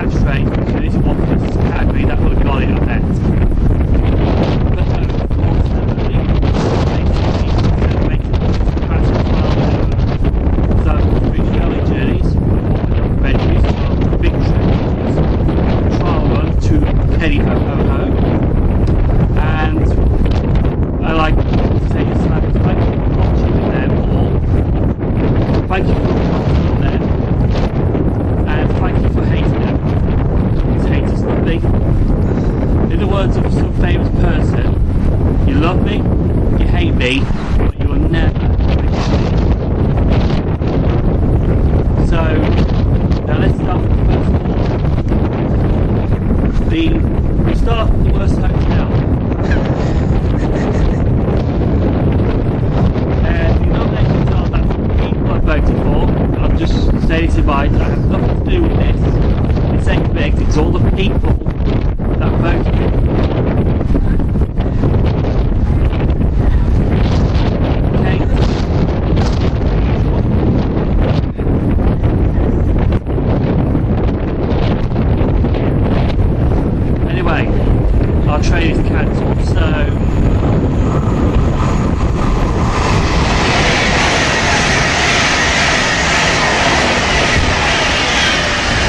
that straight, so this is what this category that would have got it, I bet. But no, ultimately, basically, they're making it crash as well. So, big rally journeys, venues, big trips, trial run to Kenny Ho Ho Ho, and I like to say it's like thank you for watching them all, thank you for watching them, and thank you for hating them, because hate is nothing. In the words of some famous person, you love me, you hate me, but you will never make me. So, now let's start with the first one. We start with the worst hotel. The nominations are that people I voted for. I'm just saying this in mind, I have nothing to do with this. It's saying big, it's all the people that voted for. Our train is cancelled, so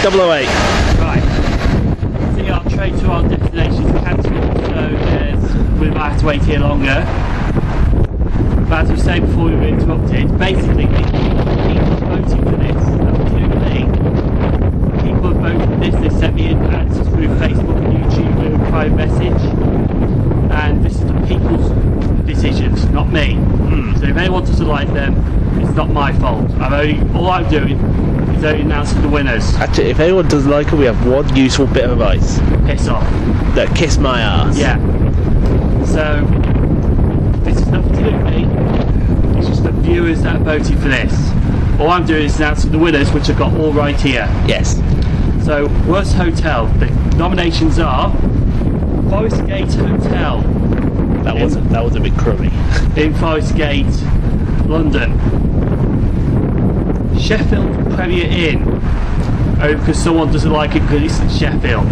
008. right. See, our train to our destination is cancelled, so we might have to wait here longer. But as we said before we were interrupted, basically people voting for this, absolutely. People have voted for this, they sent me in answers through Facebook and YouTube with a private message, and this is the people's decisions, not me. So if anyone doesn't like them, it's not my fault. All I'm doing is only announcing the winners. Actually, if anyone doesn't like it, we have one useful bit of advice. Piss off. No, kiss my ass. Yeah. So this is nothing to do with me. It's just the viewers that are voting for this. All I'm doing is announcing the winners, which I've got all right here. Yes. So, worst hotel. The nominations are Forest Gate Hotel. That was a bit crummy. In Forest Gate, London. Sheffield Premier Inn. Oh, because someone doesn't like it because it's in Sheffield.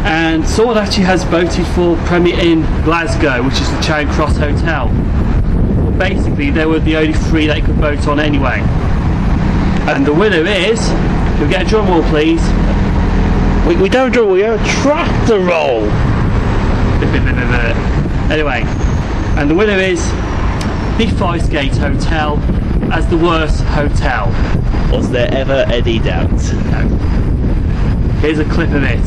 And someone actually has voted for Premier Inn Glasgow, which is the Charing Cross Hotel. Basically, they were the only three that you could vote on anyway. And the winner is, can we get a drum roll please? We don't drum roll, we have a tractor roll. Anyway, and the winner is the Forest Gate Hotel as the worst hotel. Was there ever any doubt? No. Here's a clip of it.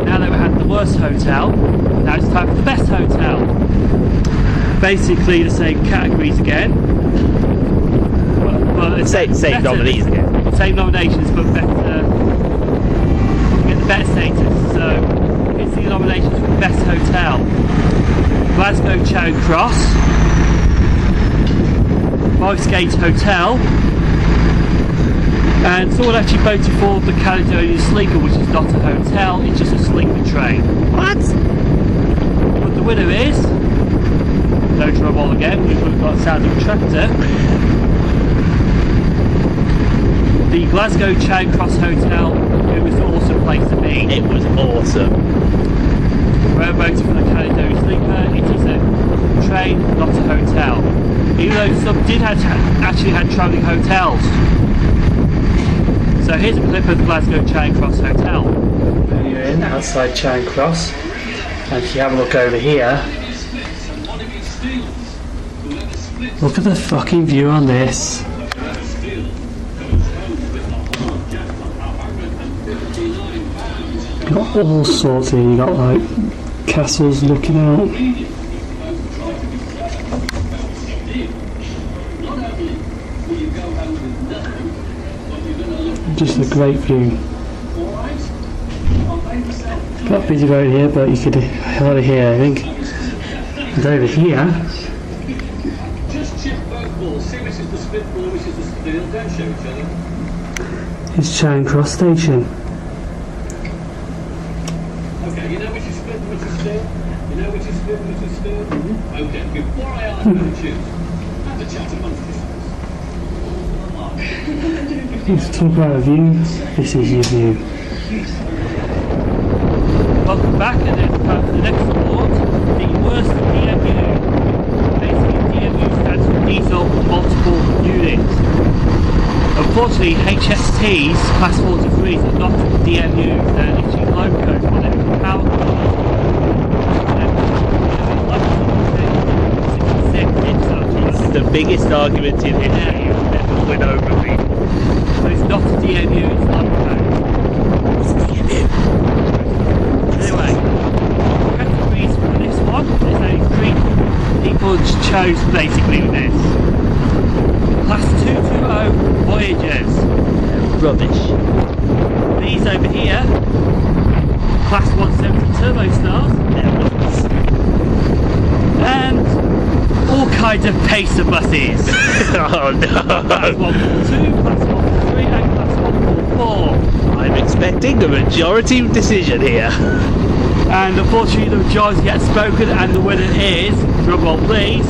Now that we had the worst hotel, now it's time for the best hotel. Basically the same categories again. But Same nominees again. Same nominations, but better. Get the better status. So here's the nominations for the best hotel: Glasgow Charing Cross, Forest Gate Hotel, and someone actually voted for the Caledonian Sleeper, which is not a hotel; it's just a sleeper train. What? But the winner is, no drum roll again, we've got sound of a tractor. The Glasgow Charing Cross Hotel. It was an awesome place to be. It was awesome. Where I voted for the Caledonian Sleeper, it is a train, not a hotel. Even though some did actually had travelling hotels. So here's a clip of the Glasgow Charing Cross Hotel. There you're in, outside Charing Cross. And if you have a look over here, look at the fucking view on this. You've got all sorts here, you've got like castles looking out. Just a great view. Got a busy road here, but you could hardly hear, I think. And over here, is Charing Cross Station. Okay, you know which is split, which is still? You know which is split, which is still? Okay, before I ask you to choose, have a chat amongst yourselves. Let's talk about a view. This is your view. Welcome back, and then to the next award, the worst DMU. Basically, DMU stands for diesel multiple units. Unfortunately, HSTs, class 4 to 3s, are not DMU, they're literally locos on it. Power. The biggest argument in history you will never win over me. So it's not a DMU, it's loco. It's DMU. Anyway, categories for this one, there's only 3 people chose basically with this. Class 220 Voyagers. Rubbish. These over here, Class 170 Turbo Stars. And all kinds of pacer buses. Oh no. Class 142, Class 143 and Class 144. I'm expecting a majority decision here. And unfortunately the majority gets spoken, and the winner is, drum roll please.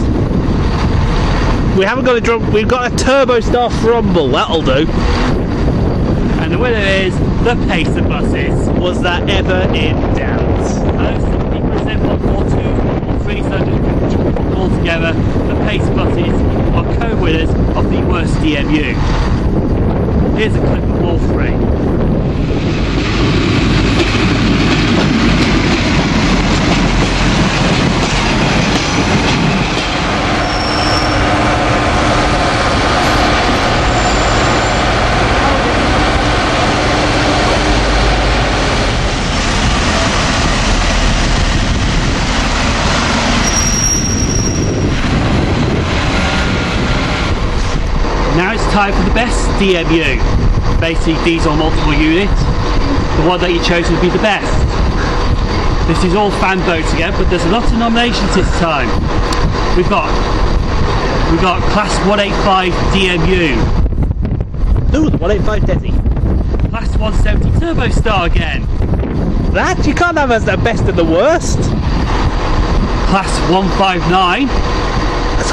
We haven't got a drum, we've got a Turbo Star Frumble, that'll do. And the winner is the pacer buses. Was that ever in doubt? Most of the people said 142, 143, so altogether, the pacer buses are co-winners of the worst DMU. Here's a clip of all 3. Now it's time for the best DMU. Basically diesel multiple unit. The one that you chose would be the best. This is all fan votes again, but there's a lot of nominations this time. We've got Class 185 DMU. Ooh, the 185 Desi. Class 170 Turbo Star again. That? You can't have as the best and the worst. Class 159.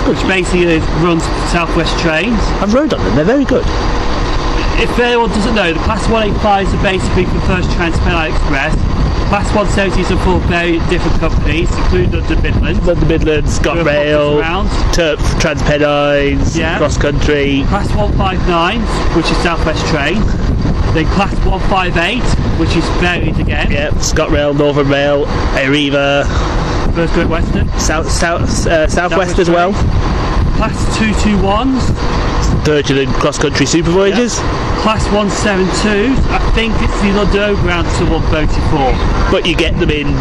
Which basically runs Southwest trains. I've rode on them, they're very good. If anyone doesn't know, the Class 185s are basically for First Trans-Pennine Express. Class 170s are for very different companies, including London Midlands. London Midlands, ScotRail, Trans-Pennines, yeah. Cross Country. Class 159s, which is Southwest trains. Then Class 158, which is varied again. Yeah, ScotRail, Northern Rail, Arriva. First Great Western. Southwest as well. Class 221s. Virgin and Cross Country Super Voyages. Yeah. Class 172s. I think it's the London Overground someone voted for. But you get them in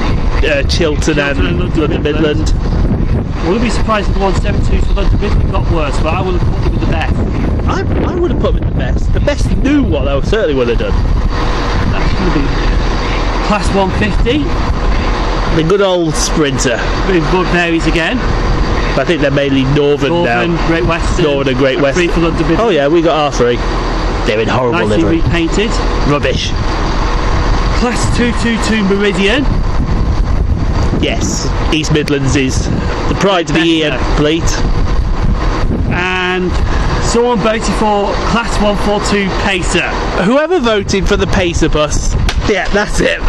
Chiltern and London Midland. I wouldn't be surprised if the 172s for London Midland got worse, but I would have put them with the best. I would have put them in the best. The best new one I certainly would have done. That's going to be Class 150. The good old Sprinter. With both varies again. I think they're mainly Northern now. Great Western. Northern and Great Western. For London Midland. Oh yeah, we got R3. They're in horrible nicely livery. Repainted. Rubbish. Class 222 Meridian. Yes, East Midlands is the pride of the EM fleet. And someone voted for Class 142 Pacer. Whoever voted for the Pacer bus, yeah, that's it.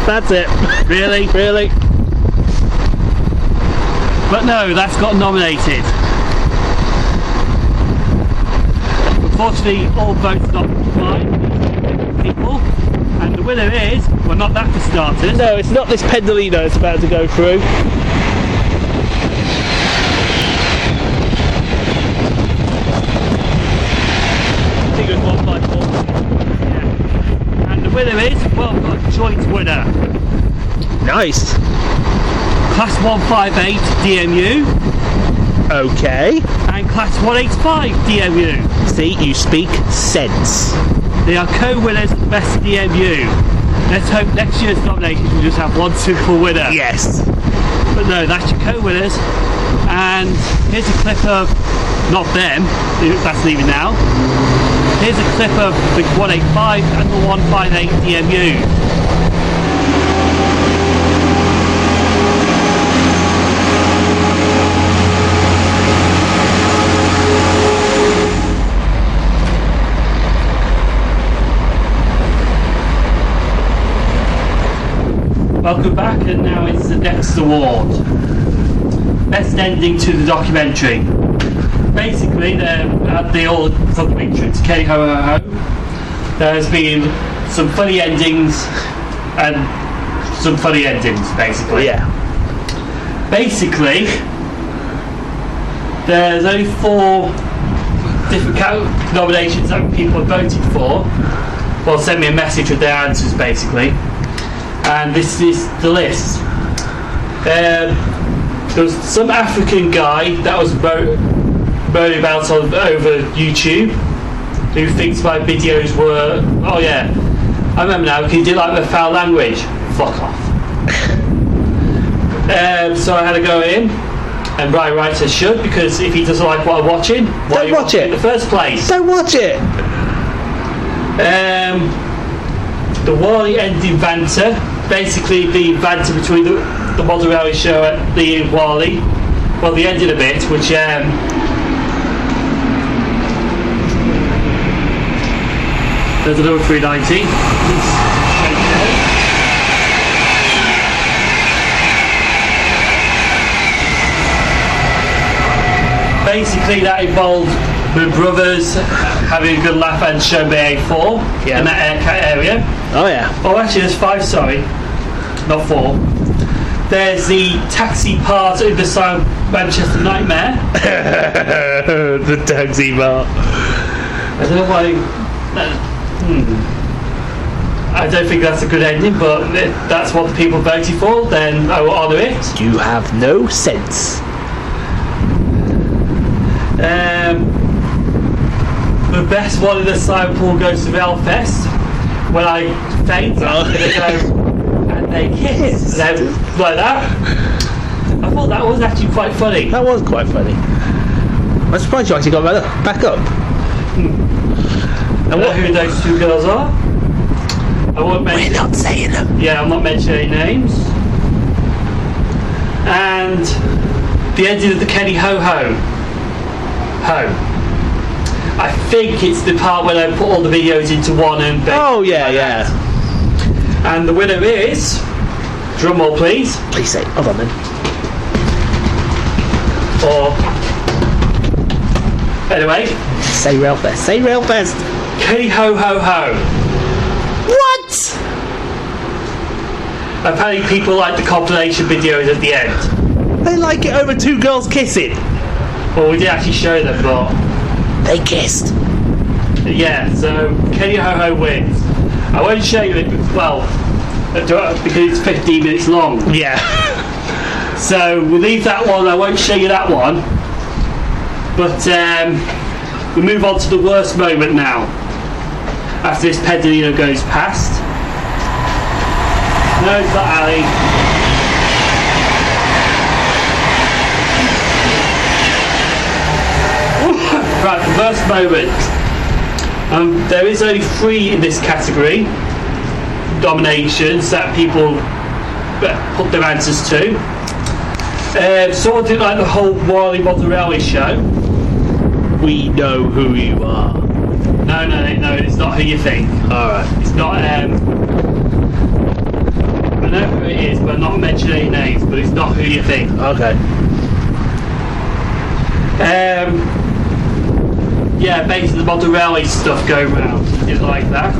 That's it. Really? Really? But no, that's got nominated. Unfortunately, all votes not mine. People. And the winner is, well, not that for starters. No, it's not this Pendolino that's about to go through. I think it was 154. Yeah. And the winner is, well, we've got a joint winner. Nice. Class 158 DMU. Okay. And Class 185 DMU. See, you speak sense. They are co-winners of the best DMU. Let's hope next year's nominations will just have one simple winner. Yes. But no, that's your co-winners. And here's a clip of, not them, that's leaving now. Here's a clip of the 185 and the 158 DMU. Welcome back, and now it's the next award. Best ending to the documentary. Basically, at the old fucking trip to Kenny Ho Ho Ho, there's been some funny endings and some funny endings, basically. Yeah. Basically, there's only 4 different nominations that people have voted for. Well, send me a message with their answers, basically. And this is the list. There was some African guy that was moaning about over YouTube, who thinks my videos were, oh yeah, I remember now, he did like the foul language. Fuck off. So I had to go in, and Brian Wright says should, because if he doesn't like what I'm watching, why don't watch it in the first place? Don't watch it. The Wally ending banter, basically the banter between the Modern Reality Show and the Wally. Well, they ended a bit, which there's another 390. Basically, that involved the brothers having a good laugh and showing me A4 in that area. Oh yeah. Oh, actually, there's 5. Sorry, not 4. There's the taxi part in the song Manchester Nightmare. The taxi part. I don't know why. I don't think that's a good ending, but if that's what the people voted for, then I will honour it. You have no sense. The best one in the side Poole goes to Hellfest. When I faint, they go and they kiss. And then, like that. I thought that was actually quite funny. That was quite funny. I'm surprised you actually got back up. And what who those 2 girls are? I won't mention. We're not saying them. Yeah, I'm not mentioning any names. And the ending of the Kenny Ho Ho. I think it's the part when I put all the videos into one and oh yeah. And the winner is, drum roll please. Please say, hold on then. Or anyway, say Railfest. Say Railfest. Kenny Ho Ho Ho. What? Apparently people like the compilation videos at the end. They like it over 2 girls kissing. Well, we did actually show them, but they kissed. Yeah, so Kenny Ho Ho wins. I won't show you it, well, because it's 15 minutes long. Yeah. So we'll leave that one. I won't show you that one. But we move on to the worst moment now. After this Pedalino goes past. No, it's not Ali. Right, the worst moment. There is only 3 in this category. Dominations that people put their answers to. Someone didn't like the whole Wally Mozzarella show. We know who you are. No, it's not who you think. Alright. It's not, I know who it is, but I'm not mentioning any names, but it's not who you think. Okay. Yeah, basically the Mozzarella stuff going round. Didn't like that.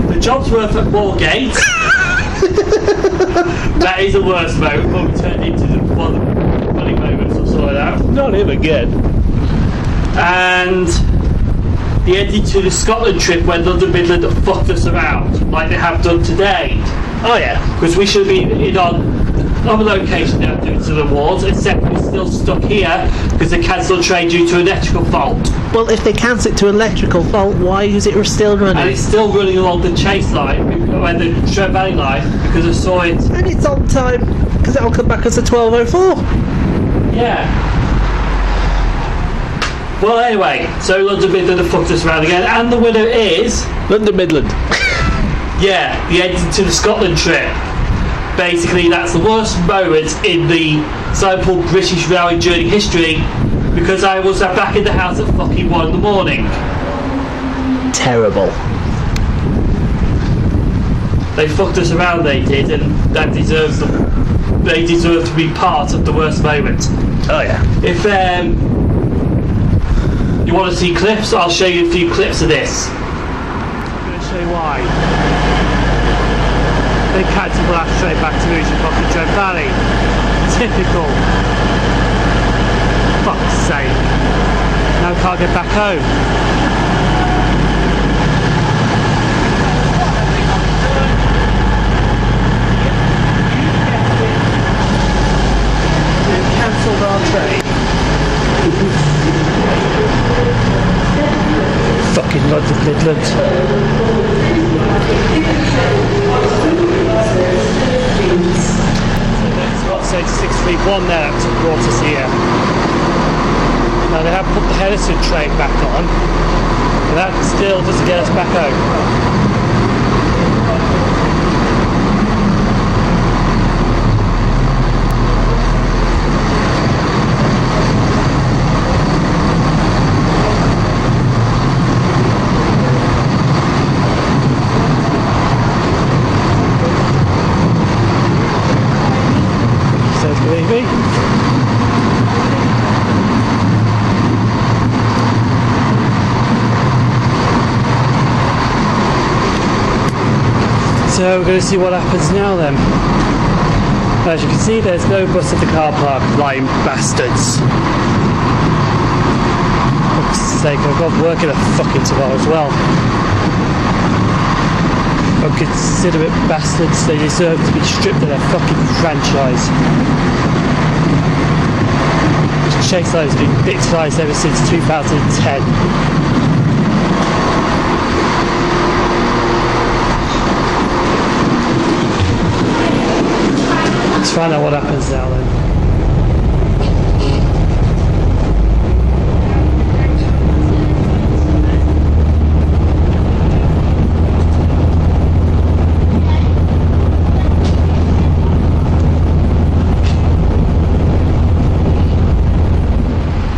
The Jobsworth at Moorgate. That is the worst moment, but we turned into one of the funny moments or something like that. Not him again. And the ending to the Scotland trip when London Midland fucked us around, like they have done today. Oh yeah. Because we should be in on other location now doing to the awards, except we're still stuck here because they cancelled train due to electrical fault. Well, if they cancel it to electrical fault, why is it still running? And it's still running along the Chase line, and the Trent Valley line, because I saw it. And it's on time, because it'll come back as a 12:04. Yeah. Well, anyway, so London Midland have fucked us around again, and the winner is London Midland. Yeah, the ending to the Scotland trip. Basically, that's the worst moment in the so-called British railway journey history, because I was back in the house at fucking 1 in the morning. Terrible. They fucked us around, they did, and that deserves them. They deserve to be part of the worst moment. Oh yeah. If you want to see clips, I'll show you a few clips of this. I'm going to show you why. They catch people out straight back to Rugeley Trent Valley. Typical. Fuck's sake. Now can't get back home. Cancelled our train. Fucking London Midland. That's 8631 there that brought us here. Now they have put the Henderson train back on, but that still doesn't get us back home. So we're going to see what happens now then. As you can see, there's no bus at the car park, lying bastards. For fuck's sake, I've got work in a fucking tomorrow as well. Inconsiderate bastards, they deserve to be stripped of their fucking franchise. This chase line has been victimised ever since 2010. Let's find out what happens now then.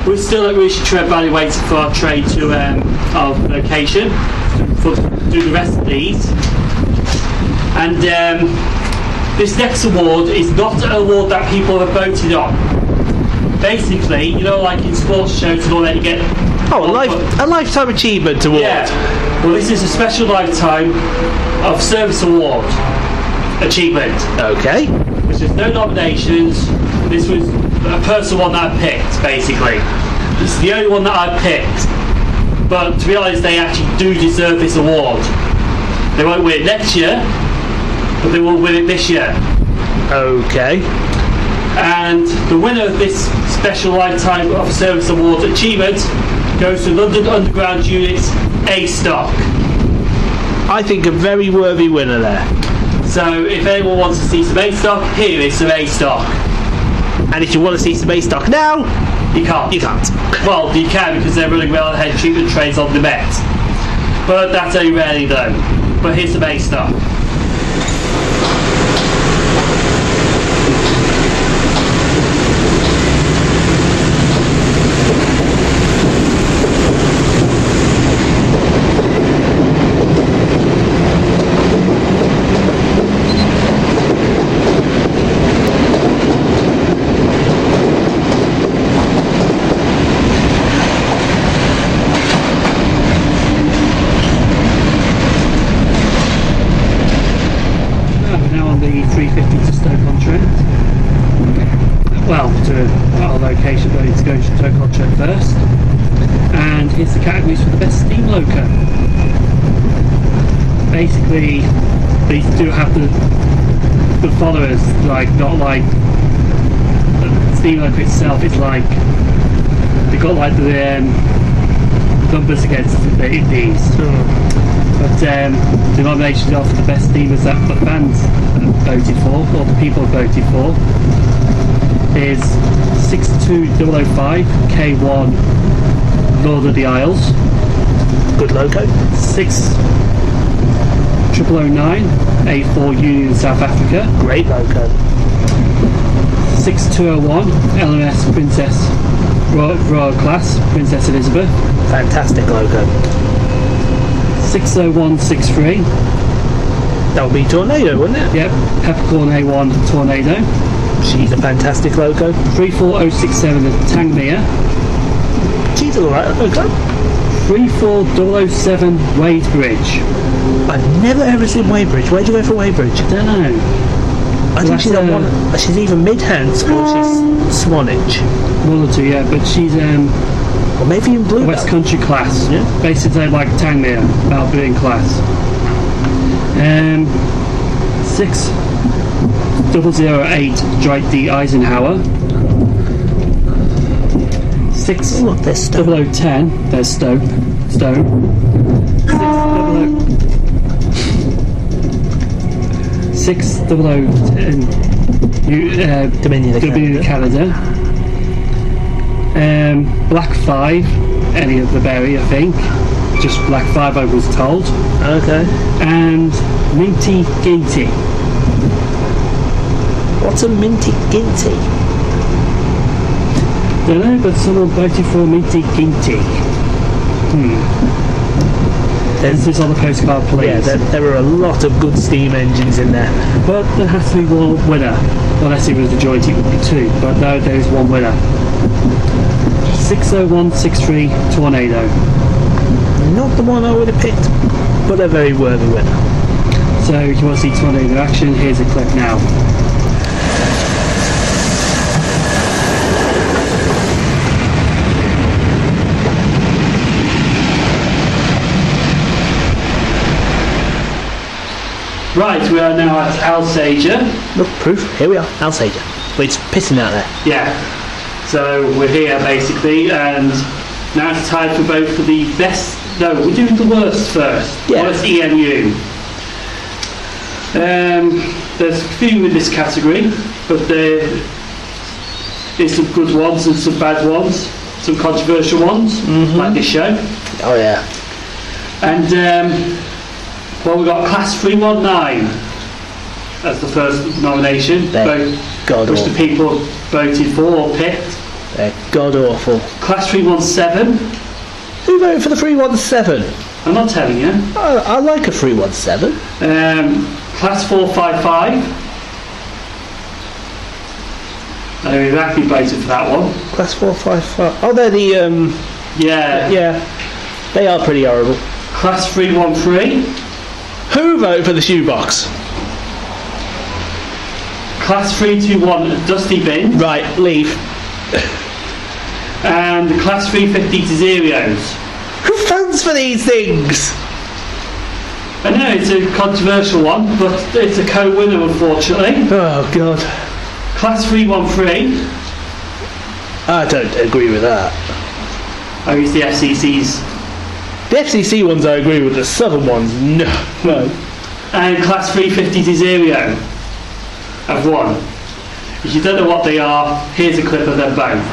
We're still at Rugeley Trent Valley waiting for our train to our location to do the rest of these. And this next award is not an award that people have voted on. Basically, you know, like in sports shows and all that, you get a lifetime achievement award. Yeah. Well, this is a special lifetime of service award achievement. Okay. Which is no nominations. This was a personal one that I picked, basically. This is the only one that I picked. But to be honest, they actually do deserve this award. They won't win it next year, but they will win it this year. Okay. And the winner of this special Lifetime of Service Award achievement goes to London Underground Unit's A Stock. I think a very worthy winner there. So if anyone wants to see some A Stock, here is some A Stock. And if you want to see some A Stock now, you can't. You can't. Well, you can because they're running railhead treatment trains on the Met. But that's only rarely though. But here's some A Stock. Location, but it's going to Stoke-on-Trent first. And here's the categories for the best steam loco. Basically, these do have the followers, like not like the steam loco itself. It's like they've got like the numbers against these. But the nominations are for the best steamers that the fans voted for, or the people voted for. Is 62005 K1 Lord of the Isles. Good loco. 6009 A4 Union South Africa. Great loco. 6201 LMS Princess Royal Class Princess Elizabeth. Fantastic loco. 60163 That would be Tornado, wouldn't it? Yep, Peppercorn A1 Tornado. She's a fantastic loco. 34067 Tangmere. She's alright loco. 34007 Wadebridge. I've never ever seen Weybridge. Where'd you go for Weybridge? Don't know. I think she's on one. She's either Midhants or she's Swanage. One or two, yeah, but she's Or maybe in Blue West Country class. Yeah. Basically like Tangmere, Balbrine class. 6008 Dwight D. Eisenhower. 6010, there's Stone. 6010 Dominion of Canada. Black 5, any of the berry, I think. Just Black 5, I was told. Okay. And Minty Ginty. What's a Minty Ginty? Don't know, but someone voted for Minty Ginty. This is on the postcard, please. Yeah, there are a lot of good steam engines in there. But there has to be one winner. Unless it was a joint, it would be two. But no, there is one winner. 60163 Tornado. Not the one I would have picked, but a very worthy winner. So, if you want to see Tornado action, here's a clip now. Right, we are now at Alsager. Look, proof. Here we are, Alsager. But it's pissing out there. Yeah. So we're here basically, and now it's time for both for the best. No, we're doing the worst first. Yeah. Worst EMU. There's a few in this category, but there is some good ones and some bad ones, some controversial ones, like this show. Oh yeah. And well, we got Class 319 as the first nomination, which the people voted for or picked. They're god awful. Class 317. Who voted for the 317? I'm not telling you. I like a 317. Class 455. We've actually voted for that one. Class 455. Oh, they're the Yeah. Yeah. They are pretty horrible. Class 313. Who voted for the shoebox? Class 321 Dusty Bin. Right, leave. And Class 350 to Zeros. Who votes for these things? I know it's a controversial one, but it's a co-winner unfortunately. Oh god. Class 313. I don't agree with that. Oh, it's the FCC's. The FCC ones I agree with, the southern ones, no. And Class 350 to Zero have won. If you don't know what they are, here's a clip of them both.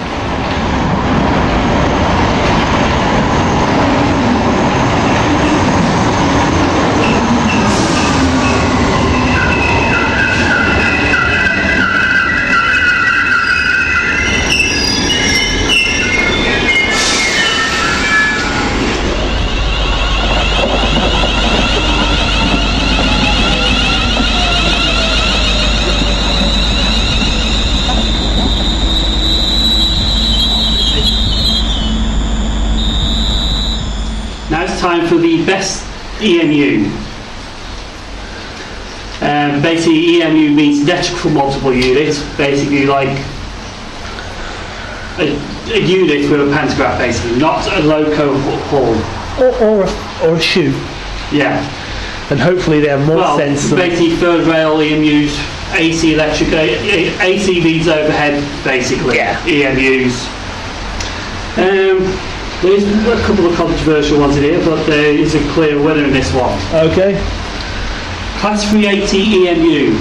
Now it's time for the best EMU. Basically, EMU means electrical multiple unit. Basically, like a unit with a pantograph, basically, not a loco horn. Or a shoe. Yeah. And hopefully they have more sense than... basically third rail EMUs, AC electric, AC leads overhead, basically. Yeah. EMUs. There's a couple of controversial ones in here, but there is a clear winner in this one. Okay. Class 380 EMU.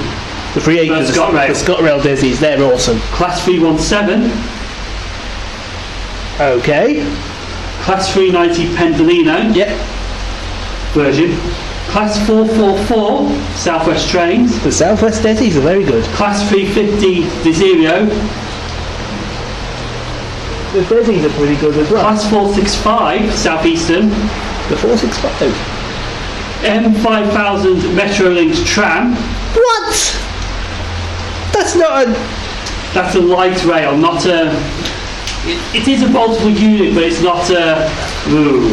The 380, the ScotRail Desi's, they're awesome. Class 317. Okay. Class 390 Pendolino. Yep. Version. Class 444 Southwest Trains. The Southwest Desi's are very good. Class 350 Desiro. The Desi's are pretty good as well. Class 465 Southeastern. The 465. M5000 Metrolink tram. What? That's not a... That's a light rail, not a... It is a boltable unit, but it's not a... Ooh.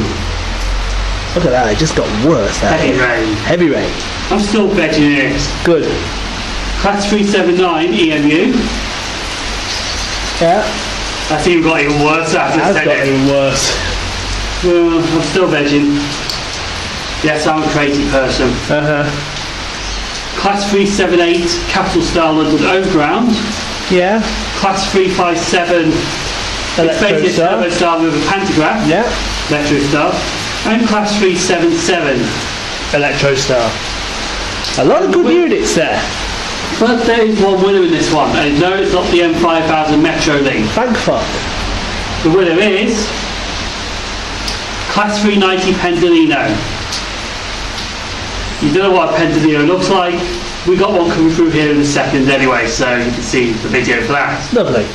Look at that, it just got worse. Heavy rain. Heavy rain. I'm still vegging it. Good. Class 379 EMU. Yeah. That's even got even worse after That's got even worse. Well, I'm still vegging. Yes, I'm a crazy person. Class 378 Capital Star London Overground. Yeah. Class 357 Electro Star. Electro Star with a pantograph. Yeah. Electro Star. And Class 377 Electro Star. A lot of good units there. But there is one winner in this one, and no, it's not the M5000 Metrolink. Thank fuck. The winner is Class 390 Pendolino. You don't know what a Pendolino looks like. We got one coming through here in a second anyway, so you can see the video for that. Lovely.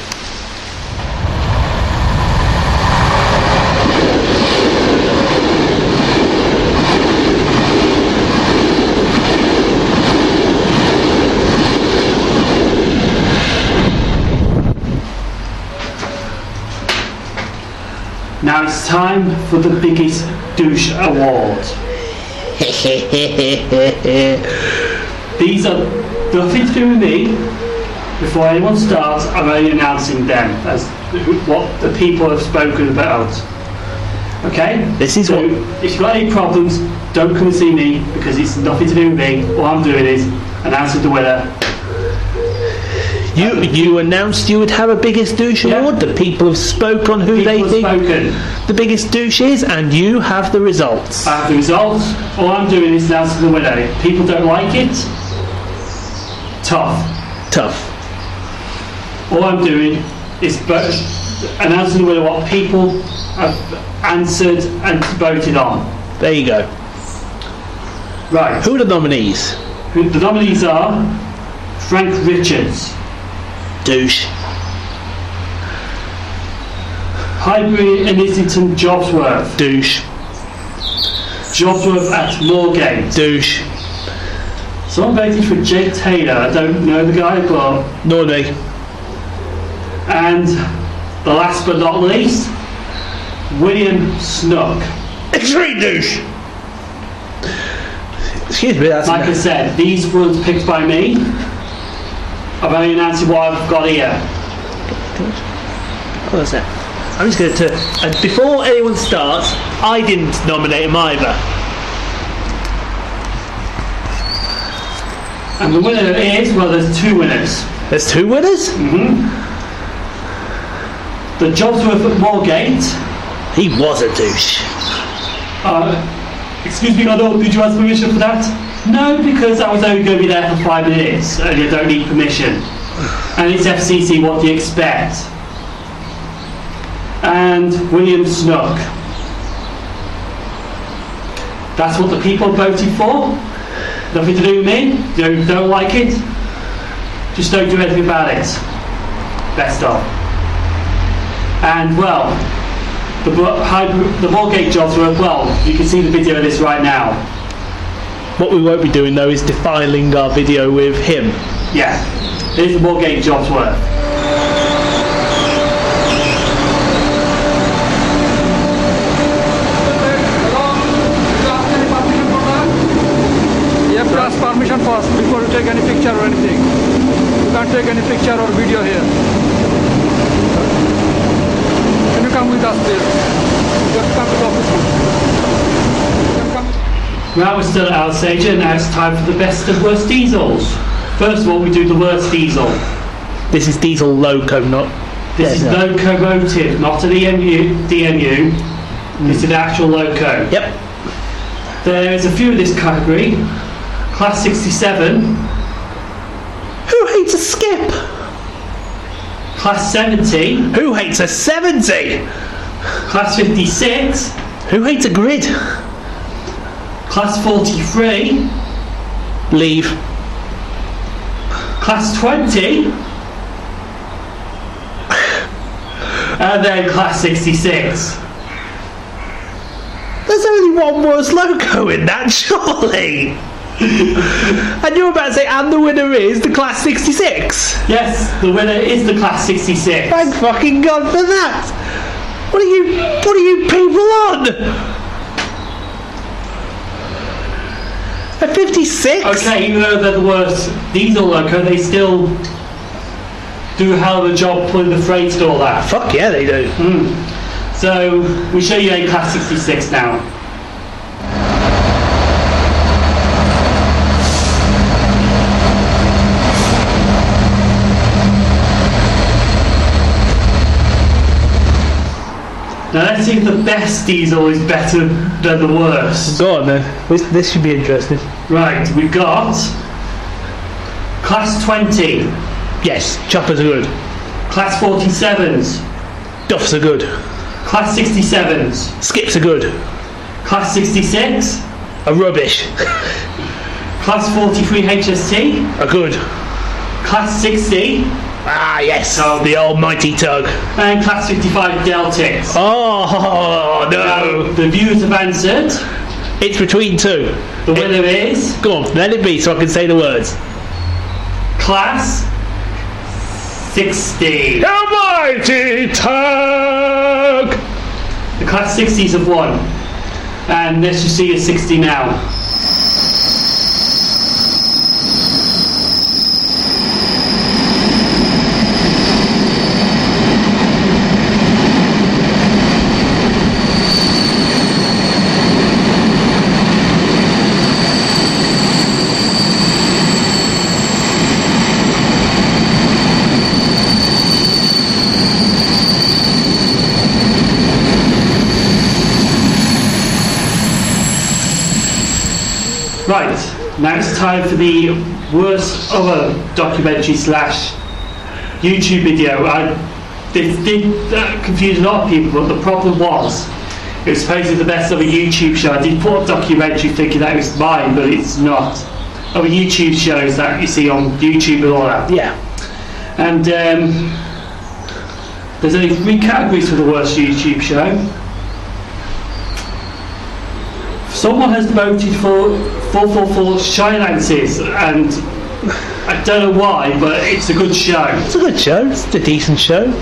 Now it's time for the biggest douche award. These are nothing to do with me. Before anyone starts, I'm only announcing them as what the people have spoken about. Okay? This is so what... if you've got any problems, don't come and see me because it's nothing to do with me. All I'm doing is announcing the winner. You announced you would have a biggest douche award. The people have spoke on who they think the biggest douche is, and you have the results. I have the results. All I'm doing is announcing the winner. If people don't like it, tough. All I'm doing is announcing the winner what people have answered and voted on. There you go. Right. Who are the nominees? The nominees are Frank Richards, douche. Highbury and Islington Jobsworth, douche. Jobsworth at Moorgate, douche. Someone voted for Jake Taylor. I don't know the guy, but nor me. And the last but not least, William Snook, extreme douche. Excuse me, that's like I said, these ones picked by me. I've only announced what I've got here. What was that? I'm just going to... And before anyone starts, I didn't nominate him either. And the winner is... Well, there's two winners. There's two winners? Mm-hmm. The Jobsworth at Moorgate. He was a douche. Excuse me, did you ask permission for that? No, because I was only going to be there for 5 minutes and you don't need permission. And it's FCC, what do you expect? And William Snook. That's what the people voted for. Nothing to do with me. You don't like it, just don't do anything about it. Best of. And well, the Moorgate jobs were, well, you can see the video of this right now. What we won't be doing though is defiling our video with him. Yeah, here's the Moorgate jobs worth. You have to ask permission first before you take any picture or anything. You can't take any picture or video here. Can you come with us, please? You have to come to the office. Right, we're still at Alsager, now it's time for the best and worst diesels. First of all, we do the worst diesel. This is diesel loco, not... This is locomotive, not an DMU. This is an actual loco. Yep. There is a few in this category. Class 67. Who hates a skip? Class 70. Who hates a 70? Class 56. Who hates a grid? Class 43. Leave. Class 20. And then class 66. There's only one worse loco in that, surely. And you're about to say, and the winner is the Class 66. Yes, the winner is the Class 66. Thank fucking God for that. What are you people on? A 56? Okay, even though they're the worst diesel loco, they still do a hell of a job pulling the freight and all that. Fuck yeah, they do. So, we show you a Class 66 now. Now let's see if the best diesel is better than the worst. Go on then. This should be interesting. Right, we've got Class 20, Yes, choppers are good. Class 47s, Duffs are good. Class 67s, Skips are good. Class 66, Are rubbish. Class 43 HST, Are good. Class 60, Ah, yes. Tug. The almighty tug. and Class 55 Deltics. Oh, no. Now, the viewers have answered. It's between two. The winner is Go on, let it be so I can say the words. Class 60. Almighty tug! The Class 60s have won. And let's just see a 60 now. Right, now it's time for the worst other documentary / YouTube video. This did confuse a lot of people, but the problem was it was supposedly the best other YouTube show. I did put up a documentary thinking that it was mine, but it's not. Other YouTube shows that you see on YouTube and all that. Yeah. And there's only 3 categories for the worst YouTube show. Someone has voted for 444 Shy Lances, and I don't know why, but it's a good show. It's a good show. It's a decent show.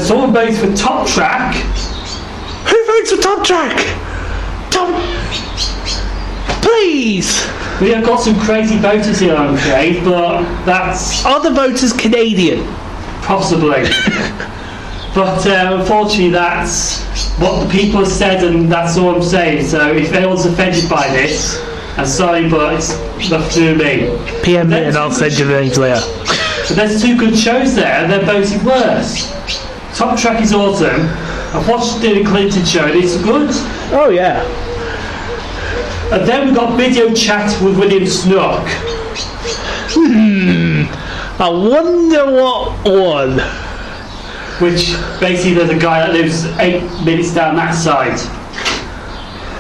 Someone voted for Top Track. Who votes for Top Track? Please! We have got some crazy voters here, I'm afraid, but that's Are the voters Canadian? possibly. But unfortunately, that's what the people have said, and that's all I'm saying. So if anyone's offended by this, I'm sorry, but it's nothing to do with me. PM me and I'll send you the names later. But there's 2 good shows there, and they're voted worse. Top Track is awesome. I've watched the Clinton show, and it's good. Oh yeah. And then we've got Video Chat with William Snook. I wonder what one. Which basically there's a guy that lives 8 minutes down that side.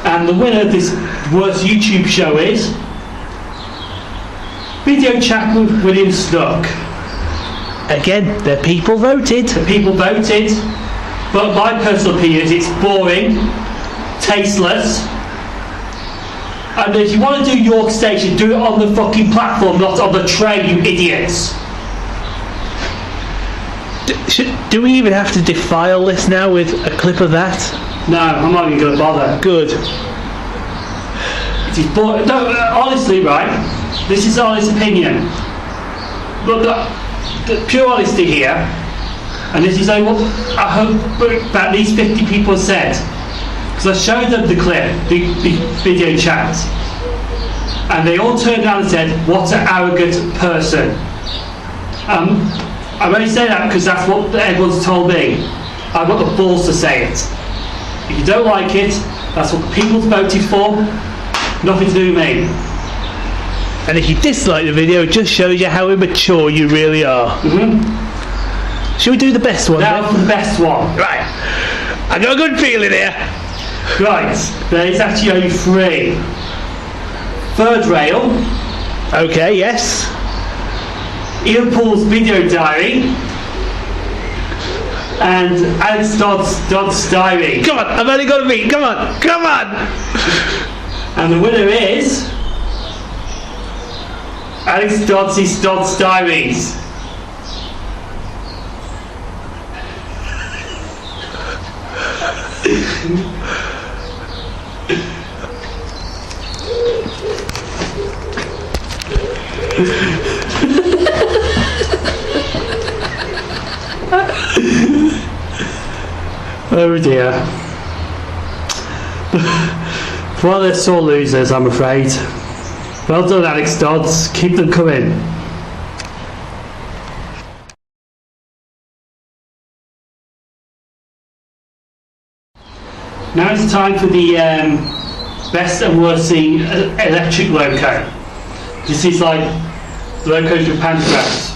And the winner of this worst YouTube show is Video Chat with William Snook. Again, the people voted. The people voted, but my personal opinion is it's boring, tasteless, and if you want to do York Station, do it on the fucking platform, not on the train, you idiots. Do we even have to defile this now with a clip of that? No, I'm not even going to bother. Good. It is boring. No, honestly, right, this is honest opinion. But the pure honesty here, and this is only what I hope at least 50 people have said, because I showed them the clip, the video chat, and they all turned around and said, what an arrogant person. I'm only saying that because that's what everyone's told me. I've got the balls to say it. If you don't like it, that's what the people voted for, nothing to do with me. And if you dislike the video, it just shows you how immature you really are. Shall we do the best one? Now for the best one. Right. I got a good feeling here. Right, there is actually only 3. Third Rail, Okay, yes. Ian Poole's video diary, and Alex Dodd's Diary. Come on, I've only got a beat. Come on, come on. And the winner is Alex Dodd's Diaries. Oh dear. Well, they're sore losers, I'm afraid. Well done, Alex Dodds. Keep them coming. Now it's time for the best and worst electric loco. This is like locos with pantographs.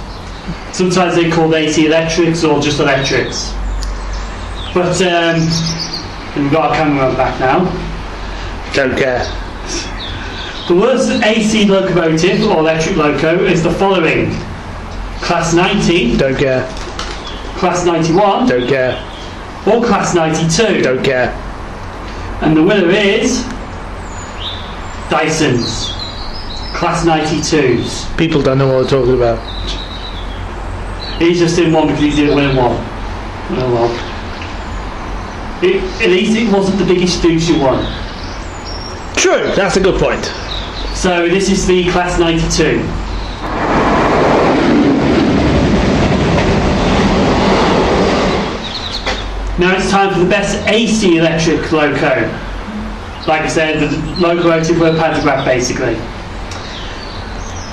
Sometimes they're called AC electrics or just electrics. But we've got our cameraman back now. Don't care. The worst AC locomotive or electric loco is the following: Class 90. Don't care. Class 91. Don't care. Or Class 92. Don't care. And the winner is Dyson's Class 92s. People don't know what we're talking about. He's just in one because he didn't win one. Oh well. At least it wasn't the biggest douche one. True, that's a good point. So this is the Class 92. Now it's time for the best AC electric loco. Like I said, the locomotive with a pantograph basically.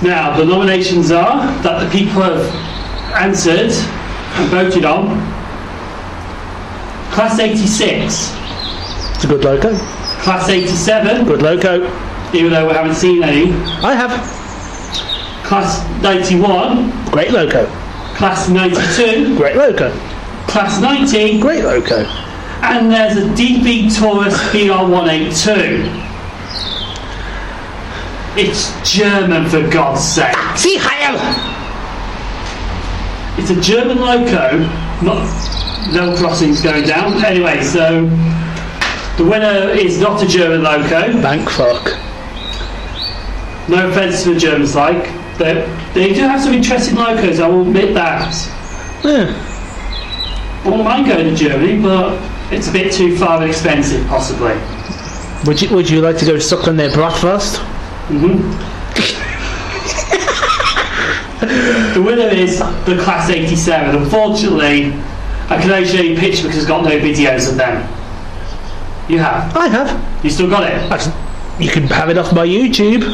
Now the nominations are that the people have answered and voted on. Class 86. It's a good loco. Class 87. Good loco. Even though we haven't seen any. I have. Class 91. Great loco. Class 92. Great loco. Class 90. Great loco. And there's a DB Taurus BR182. It's German, for God's sake. See, Heil! It's a German loco, not no crossings going down. Anyway, so the winner is not a German loco. Thank fuck. No offence to the Germans, like they do have some interesting locos. I will admit that. Yeah. I wouldn't mind going to Germany, but it's a bit too far and expensive, possibly. Would you like to go suck on their bratwurst? The winner is the Class 87. Unfortunately, I can only show you pictures because I've got no videos of them. You have? I have. You still got it? You can have it off my YouTube.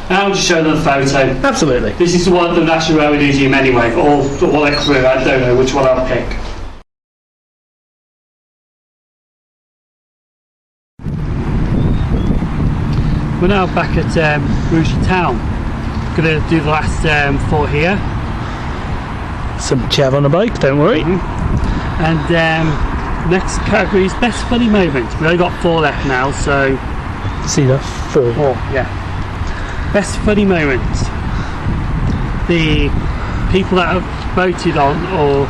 I'll just show them the photo. Absolutely. This is the one at the National Railway Museum anyway, or the one at Crewe. I don't know which one I'll pick. We're now back at Rugeley Town. Going to do the last 4 here. Some chav on a bike, don't worry. And next category is best funny moment. We've only got 4 left now, so... See that? 4. Yeah. Best funny moment. The people that have voted on or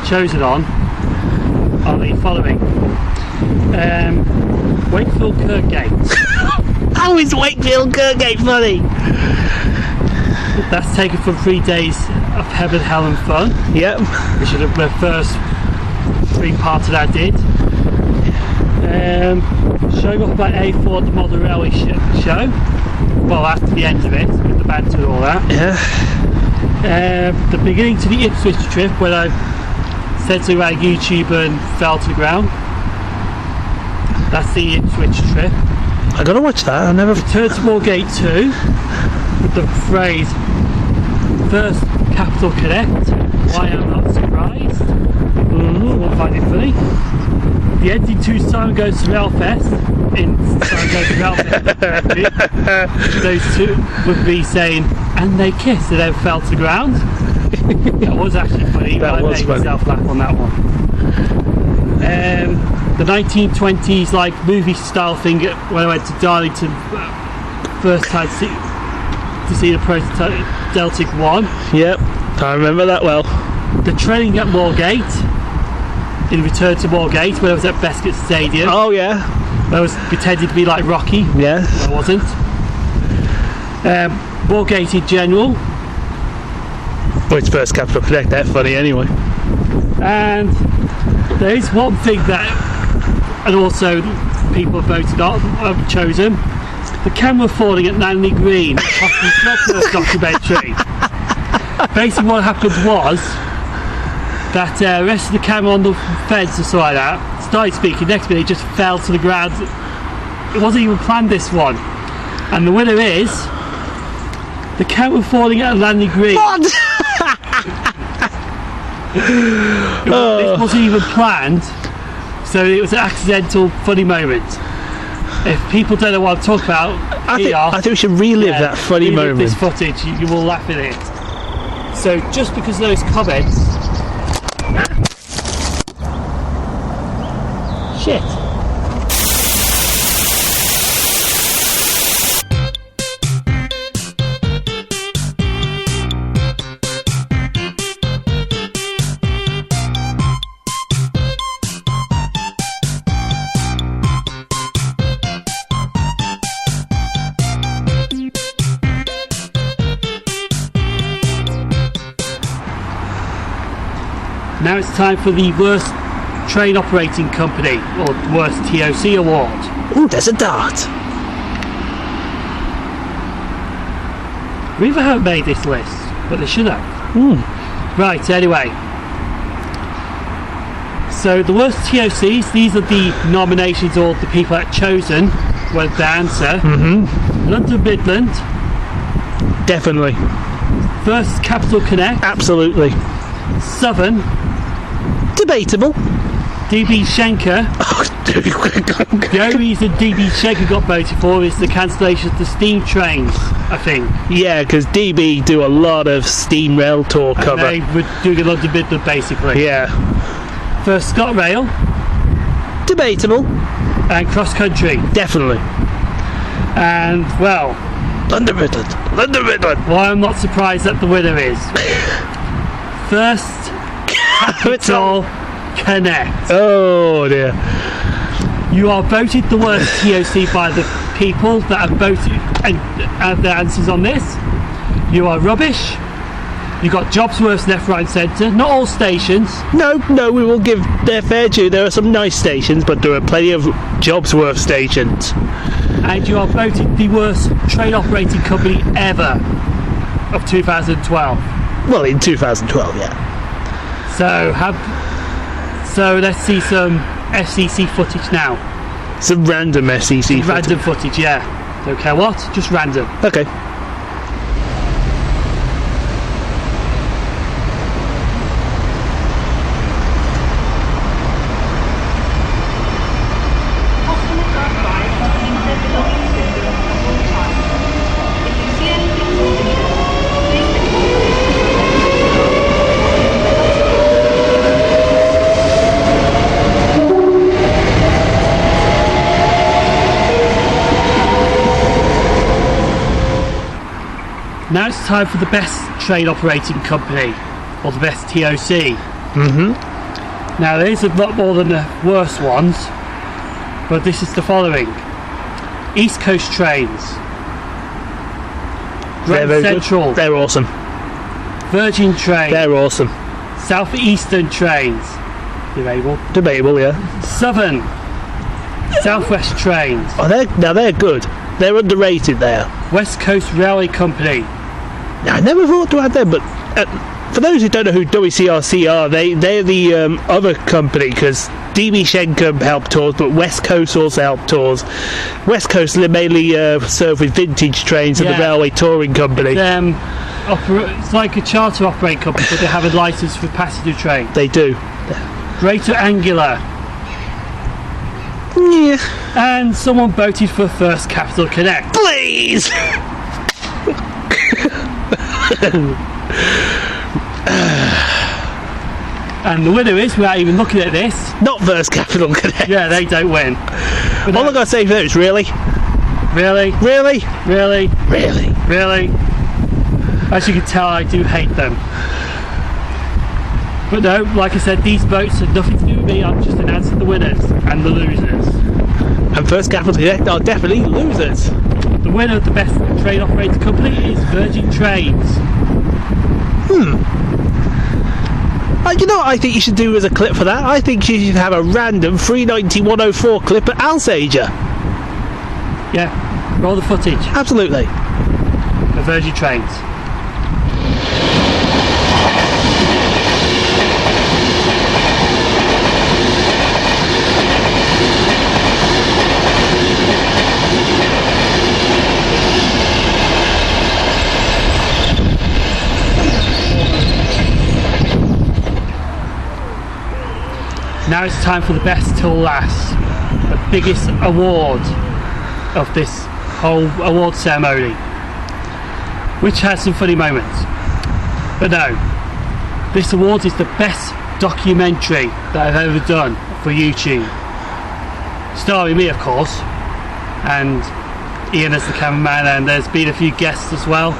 chosen on are the following. Wakefield Kirkgate. How is Wakefield Kirkgate funny? That's taken from 3 days of heaven, hell and fun. Yep. Which are the first 3 parts that I did. Showing off by A4 at the Model Railway show. Well, after the end of it, with the banter and all that. Yeah. The beginning to the Ipswich trip, when I said something about YouTube and fell to the ground. That's the Ipswich trip. I gotta watch that. I never. Return to Moorgate 2 with the phrase "First Capital Connect." Why I'm not surprised. Won't find it funny. The ending to Simon Goes to Railfest in Simon Goes to Railfest. Those two would be saying, "And they kissed and then fell to the ground." That was actually funny. That I was made funny. myself laugh on that one. The 1920s like movie style thing when I went to Darlington first time to see the prototype Deltic 1. Yep. I remember that well. The training at Moorgate in Return to Moorgate, when I was at Bescott Stadium. Oh yeah. I was pretending to be like Rocky. Yeah. I wasn't. Moorgate in general. Well, it's First Capital Connect, they're funny anyway. And there is one thing that, and also people voted on, have chosen, the camera falling at Langley Green, possibly not the documentary. Basically what happened was that the rest of the camera on the fence or something like that started speaking, next minute it just fell to the ground. It wasn't even planned, this one. And the winner is the camera falling at Langley Green. What? This wasn't even planned, so it was an accidental funny moment. If people don't know what I'm talking about, I think we should relive that funny moment. This footage, you will laugh at it. So just because of those comments, shit. Now it's time for the worst train operating company, or worst TOC award. Ooh, there's a dart. We haven't made this list, but they should have. Right, anyway. So the worst TOCs, these are the nominations or the people that chosen were the answer. London Midland. Definitely. First Capital Connect. Absolutely. Southern. Debatable. DB Schenker. The only reason DB Schenker got voted for is the cancellation of the steam trains, I think. Yeah, because DB do a lot of steam rail tour cover. And they were doing a London Midland basically. Yeah. First ScotRail. Debatable. And Cross Country. Definitely. And, well, London Midland. London Midland. well, I'm not surprised that the winner is First Capital Connect. Oh dear. You are voted the worst TOC by the people that have voted and have their answers on this. You are rubbish. You got jobs worse left, right and centre. Not all stations. No, we will give their fair due. There are some nice stations, but there are plenty of jobs worth stations. And you are voted the worst train operating company ever of 2012. Well, in 2012, yeah. So let's see some FCC footage now. Some random SEC Random footage, yeah. Don't care what, just random. Okay. Now it's time for the best train operating company, or the best TOC. Now there is a lot more than the worst ones, but this is the following. East Coast Trains, Grand Central, They're awesome. Virgin Trains, They're awesome. South Eastern Trains, Debatable, yeah. Southern, Southwest Trains, Oh, they're good. They're underrated there. West Coast Railway Company. Now, I never thought to add them, but for those who don't know who WCRC are, they're the other company, because DB Schenker help tours, but West Coast also help tours. West Coast mainly serve with vintage trains and the railway touring company. It's like a charter operating company, but they have a licence for passenger trains. They do. Greater Anglia. Yeah. And someone voted for First Capital Connect. Please! And the winner is, without even looking at this, Not First Capital Connect. yeah, they don't win. But All I've got to say for that is really? Really? Really? Really? Really? Really? As you can tell, I do hate them. But no, like I said, these votes have nothing to do with basically, I'm just announcing the winners and the losers. And First Capital Select are definitely losers. The winner of the best train operator company is Virgin Trains. You know what I think you should do as a clip for that? I think you should have a random 390-104 clip at Alsager. Yeah, roll the footage Absolutely. of Virgin Trains. Now it's time for the best till last, the biggest award of this whole award ceremony, which has some funny moments. But no, this award is the best documentary that I've ever done for YouTube. Starring me, of course, and Ian as the cameraman, and there's been a few guests as well.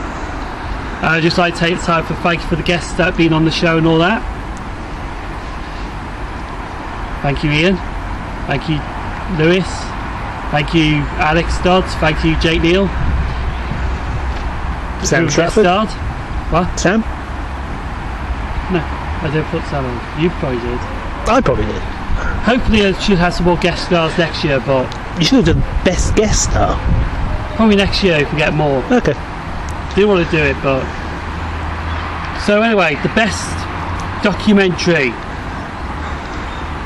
I'd just like to take the time to thank you for the guests that have been on the show and all that. Thank you, Ian. Thank you, Lewis. Thank you, Alex Dodds. Thank you, Jake Neal. Sam Stratford. What? Sam? No, I didn't put Sam on. You probably did. I probably did. Hopefully I should have some more guest stars next year, but You should have done best guest star. probably next year if we get more. Okay. Didn't want to do it, but... So anyway, the best documentary.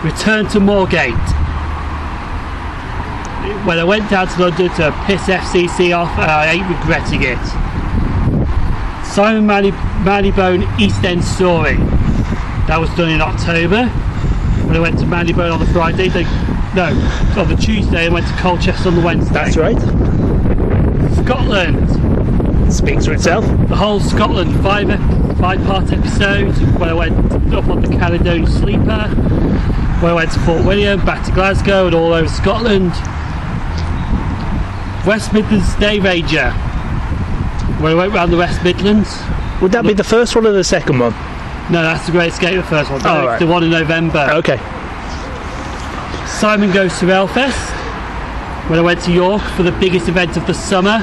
Return to Moorgate. When I went down to London to piss FCC off, and I ain't regretting it. Simon Marylebone East End Story. That was done in October. When I went to Marylebone on the Friday, on the Tuesday, I went to Colchester on the Wednesday. That's right. Scotland. Speaks for itself. The whole Scotland five-part episode. When I went up on the Caledonian Sleeper. When I went to Fort William, back to Glasgow, and all over Scotland. West Midlands Day Ranger. When I went round the West Midlands. Would that be the first one or the second one? No, that's the Great Escape, the first one. Oh, right. The one in November. Okay. Simon Goes to Railfest. When I went to York for the biggest event of the summer.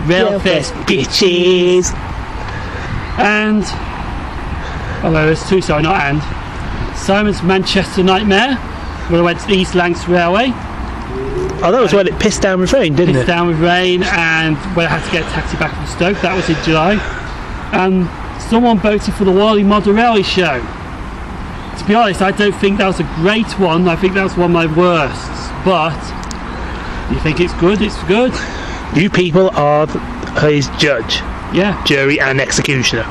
Railfest, bitches! And... oh no, there's two, sorry, not and. Simon's Manchester Nightmare, when I went to the East Lancs Railway. Oh, that was when it pissed down with rain, didn't it? Pissed down with rain, and when I had to get a taxi back from Stoke, that was in July. And someone voted for the Wally Model Railway show. To be honest, I don't think that was a great one. I think that was one of my worsts. But you think it's good? It's good. You people are his judge, Yeah. jury, and executioner.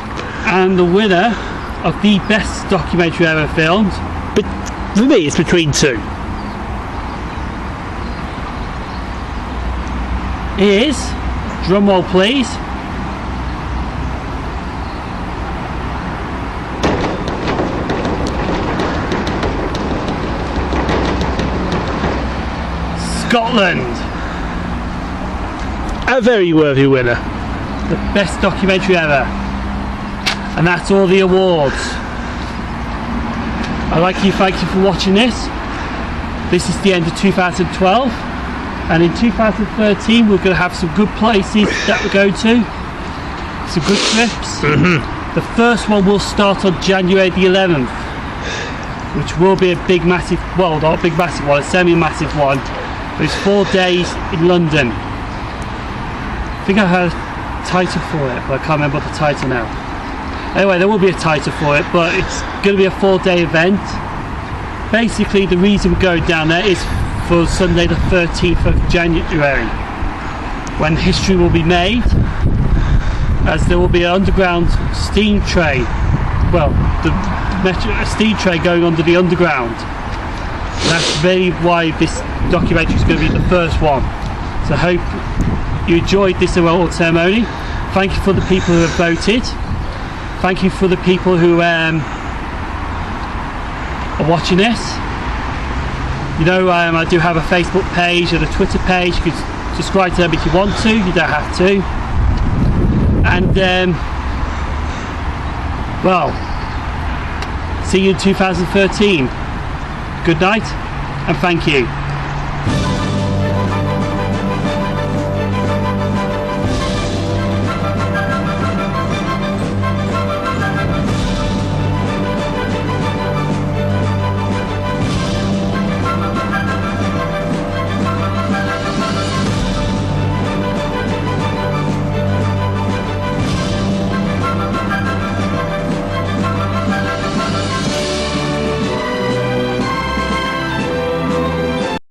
And the winner of the best documentary ever filmed. But for me, it's between two. Is, drumroll please, Scotland. A very worthy winner. The best documentary ever. And that's all the awards. I'd like to thank you for watching this. This is the end of 2012. And in 2013 we're going to have some good places that we're going to. Some good trips. The first one will start on January the 11th. Which will be a big massive, well not a big massive one, a semi-massive one. But it's 4 days in London. I think I had a title for it, but I can't remember the title now. Anyway, there will be a title for it, but it's going to be a 4-day event. Basically, the reason we're going down there is for Sunday the 13th of January, when history will be made, as there will be an underground steam train. Well, a steam train going under the underground. And that's really why this documentary is going to be the first one. So I hope you enjoyed this award ceremony. Thank you for the people who have voted. Thank you for the people who are watching this. You know, I do have a Facebook page and a Twitter page. You can subscribe to them if you want to. You don't have to. And well, see you in 2013. good night and thank you.